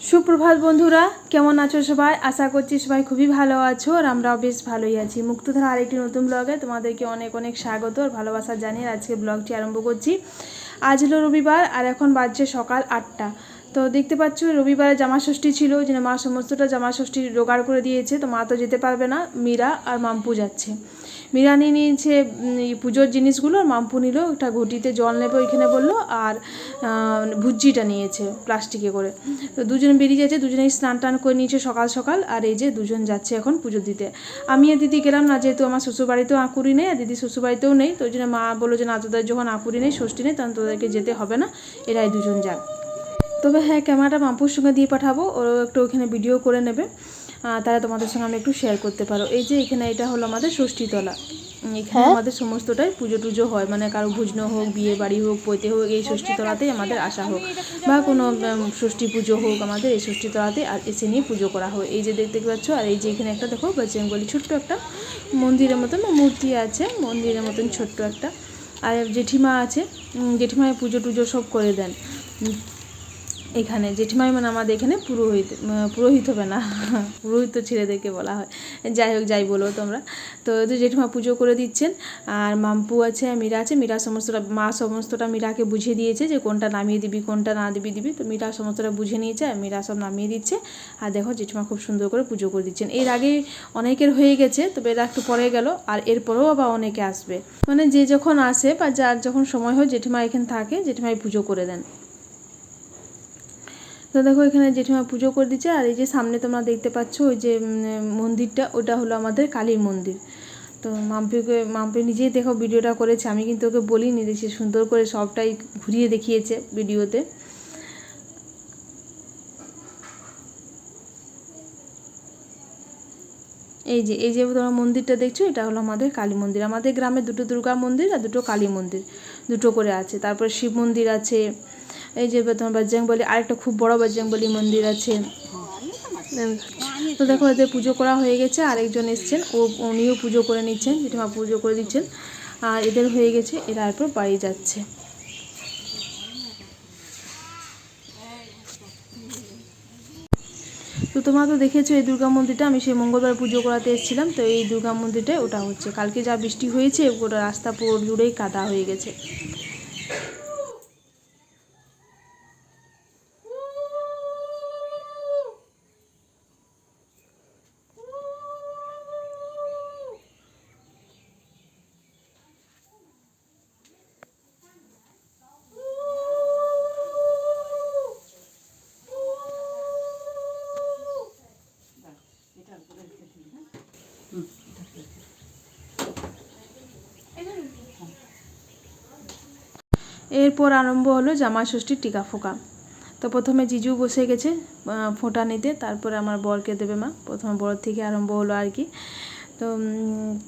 সুপ্রভাত বন্ধুরা, কেমন আছো সবাই? আশা করছি সবাই খুবই ভালো আছো আর আমরাও বেশ ভালোই আছি। মুক্তধারা আরেকটি নতুন ব্লগে তোমাদেরকে অনেক অনেক স্বাগত আর ভালোবাসা জানিয়ে আজকে ব্লগটি আরম্ভ করছি। আজ হলো রবিবার আর এখন বাজছে সকাল 8টা। তো দেখতে পাচ্ছ রবিবারে জামা ষষ্ঠী ছিল, যে মা সমস্তটা জামা ষষ্ঠী জোগাড় করে দিয়েছে। তো মা তো যেতে পারবে না, মীরা আর মাম্পু যাচ্ছে। মীরা নিয়ে নিয়েছে পুজোর জিনিসগুলো, আর মাম্পু নিল একটা ঘটিতে জল নেবে ওইখানে বললো, আর ভুজ্জিটা নিয়েছে প্লাস্টিকে করে। তো দুজনে বেরিয়ে যাচ্ছে, দুজনেই স্নান টান করে নিয়েছে সকাল সকাল। আর এই যে দুজন যাচ্ছে এখন পুজো দিতে। আমি আর দিদি গেলাম না, যেহেতু আমার শ্বশুরবাড়িতেও আঁকুড়ি নেই আর দিদি শ্বশুরবাড়িতেও নেই। তো ওই জন্য মা বললো যে না, তোদের যখন আঁকুড়ি নেই, ষষ্ঠী নেই, তখন তোদেরকে যেতে হবে না, এরাই দুজন যাক। তবে হ্যাঁ, ক্যামেরাটা মাম্পুর সঙ্গে দিয়ে পাঠাবো, ওরও একটু ওখানে ভিডিও করে নেবে, তারা তোমাদের সঙ্গে আমি একটু শেয়ার করতে পারো। এই যে এখানে এটা হলো আমাদের ষষ্ঠীতলা। এখানে আমাদের সমস্তটাই পুজো টুজো হয়, মানে কারো ভুজনো হোক, বিয়ে বাড়ি হোক, পৈতে হোক, এই ষষ্ঠীতলাতেই আমাদের আসা হোক, বা কোনো ষষ্ঠী পুজো হোক, আমাদের এই ষষ্ঠীতলাতে এসে নিয়ে পুজো করা হয়। এই যে দেখতে পাচ্ছ, আর এই যে এখানে একটা দেখো বজরংবলী ছোট্ট একটা মন্দিরের মতন মূর্তি আছে, মন্দিরের মতন ছোট্ট একটা। আর জেঠিমা আছে, জেঠিমায় পুজো টুজো সব করে দেন এখানে। জেঠিমাই মানে আমাদের এখানে পুরোহিত হবে না, পুরোহিত ছেলেদেরকে বলা হয়। যাই হোক, যাই বলো তোমরা। তো জেঠিমা পুজো করে দিচ্ছেন, আর মাম্পু আছে, মীরা আছে। মীরা সমস্তটা, মা সমস্তটা মীরাকে বুঝিয়ে দিয়েছে যে কোনটা নামিয়ে দিবি, কোনটা না দিবি। তো মীরা সমস্তটা বুঝে নিয়েছে, আর মীরা সব নামিয়ে দিচ্ছে। আর দেখো জেঠিমা খুব সুন্দর করে পুজো করে দিচ্ছেন। এর আগে অনেকের হয়ে গেছে, তবে এরা একটু পরে গেল, আর এরপরেও আবার অনেকে আসবে। মানে যে যখন আসে বা যার যখন সময় হয়, জেঠিমা এখানে থাকে, জেঠিমাই পুজো করে দেন। তো দেখো এখানে জেঠিমা পুজো করে দিচ্ছে। আর এই যে সামনে তোমরা দেখতে পাচ্ছ ওই যে মন্দিরটা, ওটা হলো আমাদের কালীর মন্দির। তো মাম্পি নিজেই দেখো ভিডিওটা করেছে, আমি কিন্তু ওকে বলিনি, দেখছি সুন্দর করে সবটাই ঘুরিয়ে দেখিয়েছে ভিডিওতে। এই যে তোমার মন্দিরটা দেখছো, এটা হলো আমাদের কালী মন্দির। আমাদের গ্রামে দুটো দুর্গা মন্দির আর দুটো কালী মন্দির, দুটো করে আছে। তারপরে শিব মন্দির আছে। এই যে তোমার বজরংবলী, আরেকটা খুব বড় বজরংবলী মন্দির আছে। তো দেখো এদের পুজো করা হয়ে গেছে, আরেকজন এসছেন, উনিও পুজো করে নিচ্ছেন, জেঠিমা পুজো করে দিচ্ছেন। আর এদের হয়ে গেছে, এরা এরপর বাড়ি যাচ্ছে। তো তোমরা তো দেখেছো এই দুর্গা মন্দিরটা, আমি সেই মঙ্গলবার পুজো করাতে এসেছিলাম। তো এই দুর্গা মন্দিরটাই ওটা হচ্ছে। কালকে যা বৃষ্টি হয়েছে, ওটা রাস্তা পুরো জুড়েই কাদা হয়ে গেছে। এরপর আরম্ভ হলো জামাই ষষ্ঠীর টিকা ফোঁকা। তো প্রথমে জিজু বসে গেছে ফোঁটা নিতে, তারপরে আমার বরকে দেবে মা। প্রথমে বর থেকে আরম্ভ হলো আর কি। তো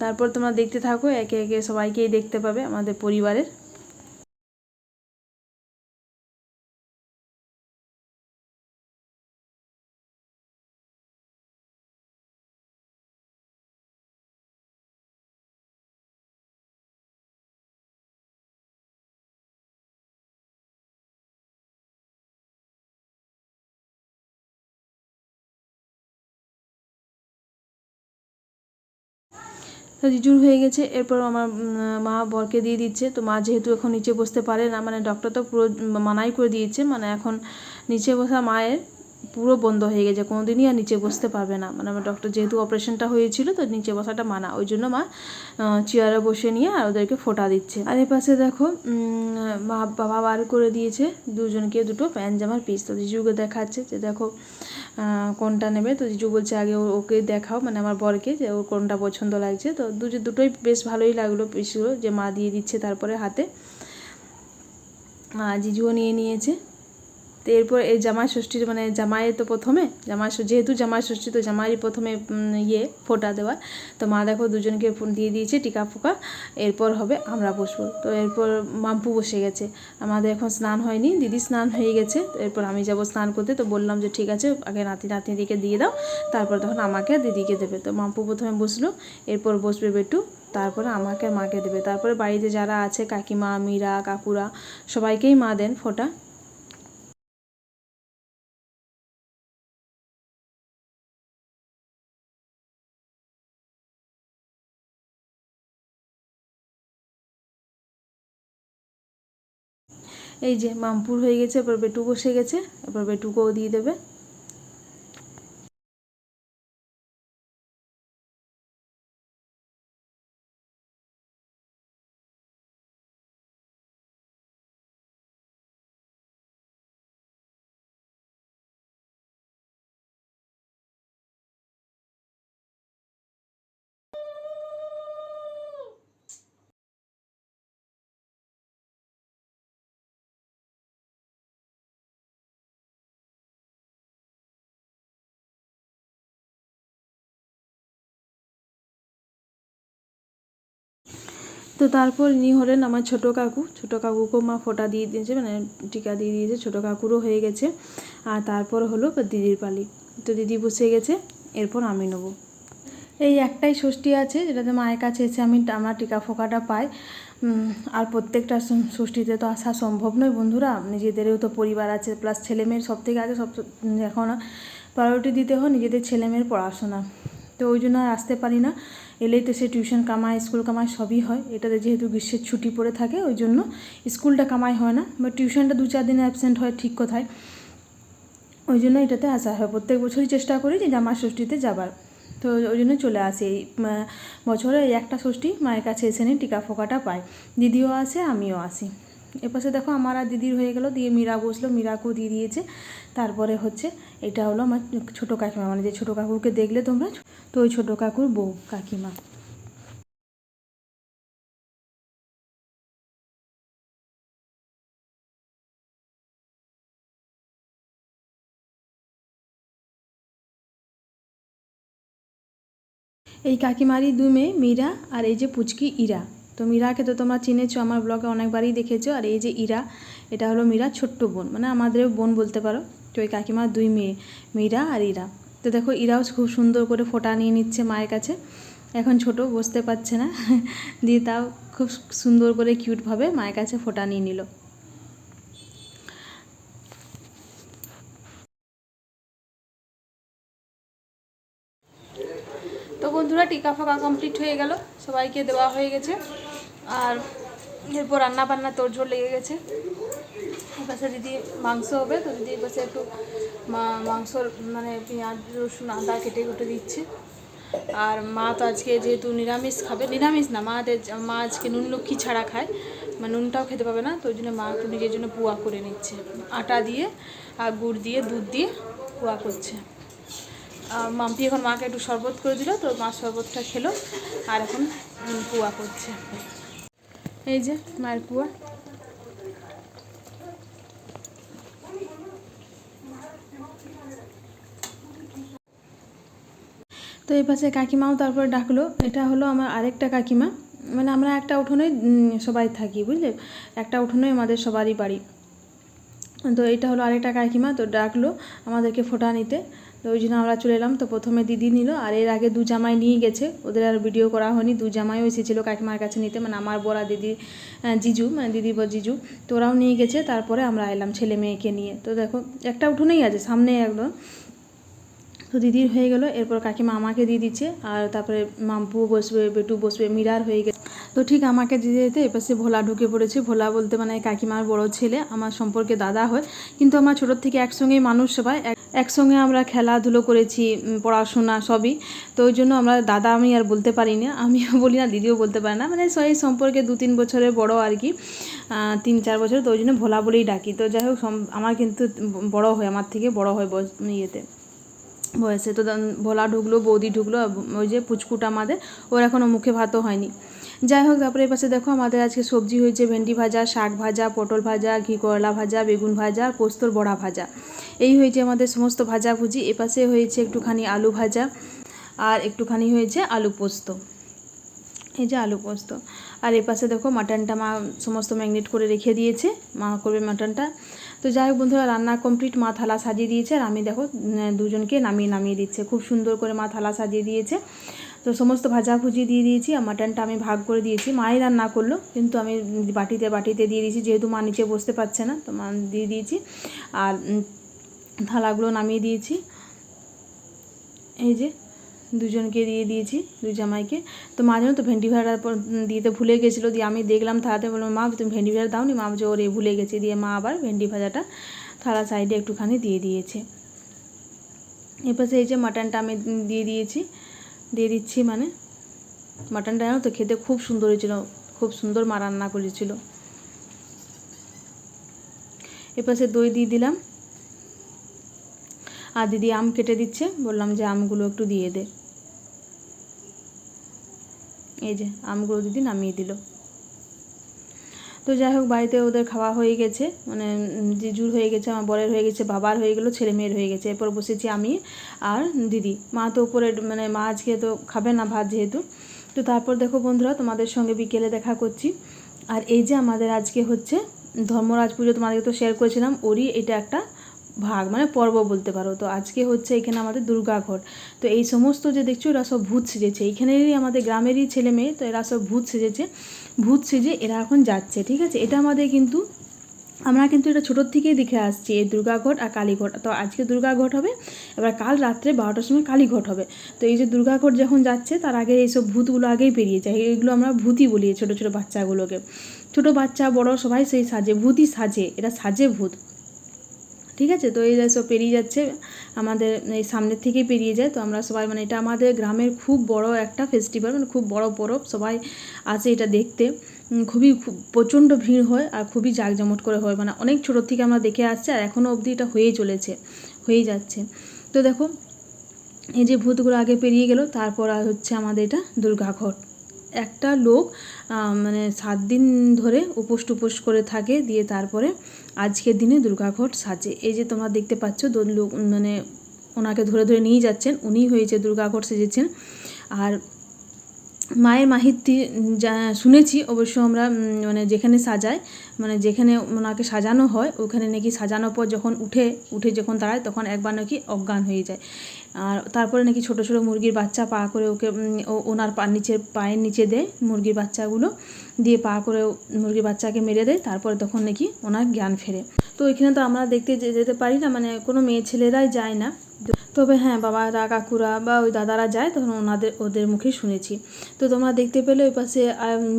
তারপর তোমরা দেখতে থাকো, একে একে সবাইকেই দেখতে পাবে আমাদের পরিবারের। তো জিজুর হয়ে গেছে, এরপর আমার মা বরকে দিয়ে দিচ্ছে। তো মা যেহেতু এখন নিচে বসতে পারে না, মানে ডক্টর তো পুরো মানাই করে দিয়েছে, মানে এখন নিচে বসা মায়ের পুরো বন্ধ হয়ে গেছে, কোনো দিনই আর নিচে বসতে পারবে না। মানে আমার ডক্টর যেহেতু অপারেশনটা হয়েছিল, তো নিচে বসাটা মানা, ওই জন্য মা চেয়ারে বসে নিয়ে আর ওদেরকে ফোঁটা দিচ্ছে। আর এই পাশে দেখো মা বাবা বার করে দিয়েছে দুজনকে দুটো প্যান্ট জামার পিস। তো জিজুকে দেখাচ্ছে যে দেখো কোনটা নেবে। তো জিজু বলছে আগে ওকে দেখাও, মানে আমার বরকে, যে ওর কোনটা পছন্দ লাগছে। তো দুটোই বেশ ভালোই লাগলো পিসগুলো, যে মা দিয়ে দিচ্ছে তারপরে হাতে। জিজুও নিয়ে নিয়েছে। তো এরপর এই জামাই ষষ্ঠীর, মানে জামাইয়ের তো প্রথমে যেহেতু জামাই ষষ্ঠী, তো জামাইয়ের প্রথমে ফোঁটা দেওয়ার। তো মা দেখো দুজনকে দিয়ে দিয়েছে টিকা ফোঁকা। এরপর হবে আমরা বসবো। তো এরপর মাম্পু বসে গেছে। আমাদের এখন স্নান হয়নি, দিদি স্নান হয়ে গেছে। এরপর আমি যাব স্নান করতে। তো বললাম যে ঠিক আছে, আগে নাতিদিকে দিয়ে দাও, তারপর তখন আমাকে দিদিকে দেবে। তো মাম্পু প্রথমে বসলো, এরপর বসবে বেটু, তারপরে আমাকে মাকে দেবে। তারপরে বাড়িতে যারা আছে, কাকিমা, মীরা, কাকুরা, সবাইকেই মা দেন ফোঁটা। এই যে মামপুর হয়ে গেছে, এবার বেটু বসে গেছে, এবার বেটুকেও দিয়ে দেবে। তো তারপর ইনি হলেন আমার ছোটো কাকু। ছোটো কাকুকেও মা ফোঁটা দিয়ে দিয়েছে, মানে টিকা দিয়ে দিয়েছে, ছোটো কাকুরও হয়ে গেছে। আর তারপর হলো দিদির পালি। তো দিদি বসে গেছে, এরপর আমি নেবো। এই একটাই ষষ্ঠী আছে যেটাতে মায়ের কাছে এসে আমরা টিকা ফোঁকাটা পাই। আর প্রত্যেকটা ষষ্ঠীতে তো আসা সম্ভব নয় বন্ধুরা, নিজেদেরও তো পরিবার আছে, প্লাস ছেলেমেয়ের সব থেকে আগে এখন প্রায়োরিটি দিতে হয় নিজেদের ছেলেমেয়ের পড়াশোনা। তো ওই জন্য আর আসতে পারি না। এলেই তো সে টিউশন কামায়, স্কুল কামায়, সবই হয়। এটাতে যেহেতু গ্রীষ্মের ছুটি পড়ে থাকে ওই জন্য স্কুলটা কামাই হয় না, বা টিউশনটা 2-4 দিন অ্যাবসেন্ট হয় ঠিক কথায়। ওই জন্য এটাতে আসা হয়। প্রত্যেক বছরই চেষ্টা করি যে জামার ষষ্ঠীতে যাবার। তো ওই জন্য চলে আসি। এই বছরে এই একটা ষষ্ঠী মায়ের কাছে এসে নিয়ে টিকা ফোঁকাটা পাই। দিদিও আসে, আমিও আসি। এপাশে দেখো আমার আর দিদির হয়ে গেল, দিয়ে মীরা বসলো, মীরাকেও দিয়ে দিয়েছে। তারপরে হচ্ছে এটা হলো আমার ছোটো কাকিমা, মানে যে ছোটো কাকুকে দেখলে তোমরা, তো ওই ছোটো কাকুর বউ কাকিমা। এই কাকিমারই 2 মেয়ে, মীরা আর এই যে পুচকি ইরা। তো মীরাকে তো তোমরা চিনেছো, আমার ব্লগে অনেকবারই দেখেছো। আর এই যে ইরা, এটা হলো মীরার ছোট্ট বোন, মানে আমাদের বোন বলতে পারো। তো এই কাকিমার 2 মেয়ে, মীরা আর ইরা। তো দেখো ইরাও খুব সুন্দর করে ফোঁটা নিয়ে নিচ্ছে মায়ের কাছে। এখন ছোট, বসতে পারছে না, দিয়ে তাও খুব সুন্দর করে কিউটভাবে মায়ের কাছে ফোঁটা নিয়ে নিল। তো বন্ধুরা টিকা ফাঁকা কমপ্লিট হয়ে গেল, সবাইকে দেওয়া হয়ে গেছে। আর এরপর রান্না বান্না তোড়জোড় লেগে গেছে। এপাশে দিদি মাংস হবে, তো দিদি এপাশে একটু মাংসর মানে পেঁয়াজ রসুন আদা কেটে কুটে দিচ্ছে। আর মা তো আজকে যেহেতু নিরামিষ খাবে, নিরামিষ না, মা আজকে নুন লক্ষ্মী ছাড়া খায়, মানে নুনটাও খেতে পাবে না। তো ওই জন্য মা একটু নিজের জন্য পুয়া করে নিচ্ছে, আটা দিয়ে আর গুড় দিয়ে দুধ দিয়ে পুয়া করছে। মাম্পি এখন মাকে একটু শরবত করে দিল, তো মা শরবতটা খেলো আর এখন পুয়া করছে। এই যে মায়ের পুয়া। তো এই পাশে কাকিমাও তারপর ডাকলো। এটা হলো আমার আরেকটা কাকিমা, মানে আমরা একটা উঠোনে সবাই থাকি, বুঝলে, একটা উঠোনে আমাদের সবারই বাড়ি। তো এটা হলো আরেকটা কাকিমা, তো ডাকলো আমাদেরকে ফোঁটা নিতে। তো ওই জন্য আমরা চলে এলাম। তো প্রথমে দিদি নিল, আর এর আগে 2 জামাই নিয়ে গেছে, ওদের আর ভিডিও করা হয়নি। 2 জামাইও এসেছিলো কাকিমার কাছে নিতে, মানে আমার বড়া দিদি জিজু, মানে দিদি বা জিজু, তো ওরাও নিয়ে গেছে। তারপরে আমরা এলাম ছেলে মেয়েকে নিয়ে। তো দেখো একটা উঠোনেই আছে সামনে একদম। তো দিদির হয়ে গেল, এরপর কাকিমা আমাকে দিয়ে দিচ্ছে। আর তারপরে মাম্পু বসবে, বেটু বসবে, মিরার হয়ে গেছে। তো ঠিক আমাকে দিতে দিতে এপাশে ভোলা ঢুকে পড়েছে। ভোলা বলতে মানে কাকিমার বড় ছেলে, আমার সম্পর্কে দাদা হয়, কিন্তু আমার ছোটোর থেকে একসঙ্গেই মানুষ, সবাই একসঙ্গে আমরা খেলাধুলো করেছি, পড়াশোনা সবই। তো ওই জন্য আমরা দাদা আমি আর বলতে পারি না, আমিও বলি না, দিদিও বলতে পারে না, মানে সেই সম্পর্কে 2-3 বছরের বড় আর কি, 3-4 বছর। তো ওই জন্য ভোলা বলেই ডাকি। তো যাই হোক, আমার কিন্তু বড় হয়, আমার থেকে বড় হয় ইয়েতে, বয়সে। তো ভোলা ঢুকলো, বৌদি ঢুকলো, ওই যে পুচকুটা আমাদের, ওর এখনও মুখে ভাতও হয়নি। যাই হোক, তারপরে এই পাশে দেখো আমাদের আজকে সবজি হয়েছে ভেন্ডি ভাজা, শাক ভাজা, পটল ভাজা, ঘি করলা ভাজা, বেগুন ভাজা, পোস্তর বড়া ভাজা। এই হয়েছে আমাদের সমস্ত ভাজাভুজি। এপাশে হয়েছে একটুখানি আলু ভাজা, আর একটুখানি হয়েছে আলু পোস্ত, এই যে আলু পোস্ত। আর এপাশে দেখো মাটনটা মা সমস্ত ম্যাগনেট করে রেখে দিয়েছে, মা করবে মাটনটা। তো যাই হোক বন্ধুরা, রান্না কমপ্লিট, মা থালা সাজিয়ে দিয়েছে। আর আমি দেখো দুজনকে নামিয়ে দিচ্ছে, খুব সুন্দর করে মা থালা সাজিয়ে দিয়েছে। তো সমস্ত ভাজাভুজি দিয়ে দিয়েছি, আর মাটনটা আমি ভাগ করে দিয়েছি। মাই রান্না করলো, কিন্তু আমি বাটিতে দিয়ে দিয়েছি, যেহেতু মা নিচে বসতে পারছে না, তো মা দিয়ে দিয়েছি। আর থালাগুলো নামিয়ে দিয়েছি, এই যে দুজনকে দিয়ে দিয়েছি, দুই জামাইকে। তো মা জানো তো ভেন্ডি ভাজা দিতে ভুলে গেছিলো, দিয়ে আমি দেখলাম থালাতে, বললাম মা তুমি ভেন্ডি ভাজা দাও নি, মা বলছে ওরে ভুলে গেছি, দিয়ে মা আবার ভেন্ডি ভাজাটা থালা সাইডে একটুখানি দিয়ে দিয়েছে। এপাশে এই যে মাটনটা আমি দিয়ে দিচ্ছি, মানে মাটনটা জানো তো খেতে খুব সুন্দর হয়েছিল, খুব সুন্দর মা রান্না করেছিল। এপাশে দই দিয়ে দিলাম, আর দিদি আম কেটে দিচ্ছে, বললাম যে আমগুলো একটু দিয়ে দে। এই যে আমগুলো দিদি নামিয়ে দিল। তো যাই হোক বাড়িতে ওদের খাওয়া হয়ে গেছে, মানে জিজুর হয়ে গেছে, আমার বরের হয়ে গেছে, বাবার হয়ে গেলো, ছেলে মেয়ের হয়ে গেছে। এরপর বসেছি আমি আর দিদি। মা তো উপরে, মানে মা আজকে তো খাবে না ভাত যেহেতু। তো তারপর দেখো বন্ধুরা, তোমাদের সঙ্গে বিকেলে দেখা করছি। আর এই যে আমাদের আজকে হচ্ছে ধর্মরাজ পুজো, তোমাদেরকে তো শেয়ার করেছিলাম, ওরই এটা একটা ভাগ, মানে পর্ব বলতে পারো। তো আজকে হচ্ছে এখানে আমাদের দুর্গাঘট। তো এই সমস্ত যে দেখছো এরা সব ভূত সেজেছে, এইখানেরই আমাদের গ্রামেরই ছেলে মেয়ে, তো এরা সব ভূত সেজেছে, ভূত সেজে এরা এখন যাচ্ছে, ঠিক আছে। এটা আমাদের কিন্তু আমরা কিন্তু এটা ছোটোর থেকেই দেখে আসছি, এই দুর্গাঘট আর কালীঘট। তো আজকে দুর্গাঘট হবে, এবার কাল রাত্রে 12টার সময় কালীঘট হবে। তো এই যে দুর্গাঘট যখন যাচ্ছে তার আগে এইসব ভূতগুলো আগেই পেরিয়ে যায়, এইগুলো আমরা ভূতই বলি, ছোটো ছোটো বাচ্চাগুলোকে। ছোটো বাচ্চা বড় সবাই সেই সাজে, ভূতই সাজে, এরা সাজে ভূত, ঠিক আছে। তো এরা সব পেরিয়ে যাচ্ছে আমাদের এই সামনের থেকেই পেরিয়ে যায়। তো আমরা সবাই, মানে এটা আমাদের গ্রামের খুব বড় একটা ফেস্টিভ্যাল, মানে খুব বড় পরব, সবাই আসে এটা দেখতে। খুবই প্রচণ্ড ভিড় হয় আর খুবই জাঁকজমট করে হয়, মানে অনেক ছোটোর থেকে আমরা দেখে আসছি, আর এখনও অবধি এটা হয়েই যাচ্ছে। তো দেখো এই যে ভূতগুলো আগে পেরিয়ে গেল, তারপর আর হচ্ছে আমাদের এটা দুর্গাঘট। একটা লোক মানে 7 দিন ধরে উপোস টুপোস করে থাকে, দিয়ে তারপরে আজকের দিনে দুর্গাঘট সাজে। এই যে তোমরা দেখতে পাচ্ছ লোক, মানে ওনাকে ধরে ধরে নিয়ে যাচ্ছেন, উনিই হয়েছে দুর্গাঘট সেজেছেন। আর মায়ের মাহিতি যা শুনেছি অবশ্য আমরা, মানে যেখানে সাজায়, মানে যেখানে ওনাকে সাজানো হয় ওখানে নাকি সাজানোর পর যখন উঠে যখন দাঁড়ায় তখন একবার নাকি অজ্ঞান হয়ে যায়। আর তারপরে নাকি ছোটো ছোটো মুরগির বাচ্চা পা করে ওকে ওনার পায়ের নিচে দেয় মুরগির বাচ্চাগুলো, দিয়ে পা করে মুরগির বাচ্চাকে মেরে দেয়, তারপরে তখন নাকি ওনার জ্ঞান ফেরে। তো ওইখানে তো আমরা দেখতে যেতে পারি না, মানে কোনো মেয়ে ছেলেরাই যায় না, তবে হ্যাঁ বাবারা কাকুরা বা ওই দাদারা যায়, তখন ওদের মুখে শুনেছি। তো তোমরা দেখতে পেলে ওই পাশে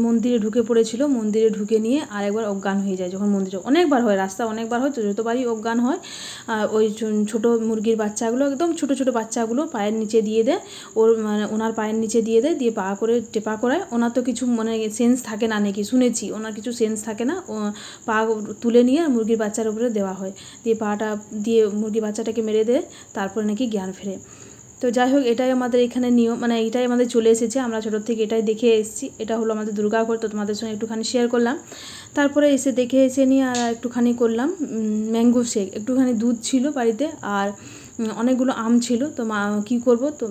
মন্দিরে ঢুকে পড়েছিল, মন্দিরে ঢুকে নিয়ে আর একবার অজ্ঞান হয়ে যায়। যখন মন্দিরে অনেকবার হয়, রাস্তা অনেকবার হয়, তো যতবারই অজ্ঞান হয় ওই ছোটো মুরগির বাচ্চাগুলো, একদম ছোটো ছোটো বাচ্চাগুলো পায়ের নিচে দিয়ে দেয়, মানে ওনার পায়ের নিচে দিয়ে দেয়, দিয়ে পা করে টেপা করায়। ওনার তো কিছু মানে সেন্স থাকে না নাকি, শুনেছি ওনার কিছু সেন্স থাকে না, পা তুলে নিয়ে মুরগির বাচ্চার উপরে দেওয়া হয়, দিয়ে পাটা দিয়ে মুরগির বাচ্চাটাকে মেরে দেয়, তারপরে নাকি জ্ঞান ফেরে। তো যাই হোক এটাই আমাদের এখানে নিয়ম, মানে এইটাই আমাদের চলে এসেছে, আমরা ছোটোর থেকে এটাই দেখে এসেছি। এটা হলো আমাদের দুর্গাঘট, তো তোমাদের সঙ্গে একটুখানি শেয়ার করলাম। তারপরে দেখে এসে নিয়ে আর একটুখানি করলাম ম্যাঙ্গো শেক, একটুখানি দুধ ছিল বাড়িতে আর অনেকগুলো আম ছিল। তো মা কী করবো, তো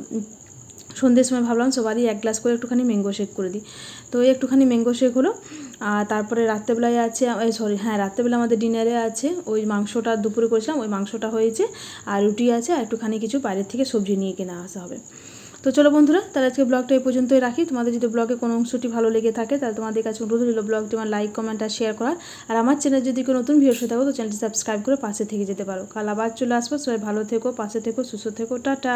সন্ধ্যের সময় ভাবলাম সবারই 1 গ্লাস করে একটুখানি ম্যাঙ্গো শেক করে দিই। তো একটুখানি ম্যাঙ্গো শেক হলো। আর তারপরে রাত্রেবেলায় আছে, রাত্রেবেলা আমাদের ডিনারে আছে ওই মাংসটা দুপুরে করেছিলাম, ওই মাংসটা হয়েছে, আর রুটি আছে, আর একটুখানি কিছু বাইরের থেকে সবজি নিয়ে কিনে আসা হবে। তো চলো বন্ধুরা, তাহলে আজকে ব্লগটা এই পর্যন্তই রাখি। তোমাদের যদি ব্লগে কোনো অংশটি ভালো লেগে থাকে তাহলে তোমাদের কাছে অনুরোধ হলো ব্লগটি আমার লাইক কমেন্ট আর শেয়ার করার। আর আমার চ্যানেল যদি কোনো নতুন ভিডিও হয়ে থাকো তো চ্যানেলটি সাবস্ক্রাইব করে পাশে থেকে যেতে পারো। কাল আবার চলে আসবো, সবাই ভালো থেকো, পাশে থেকো, সুস্থ থেকো, টাটা।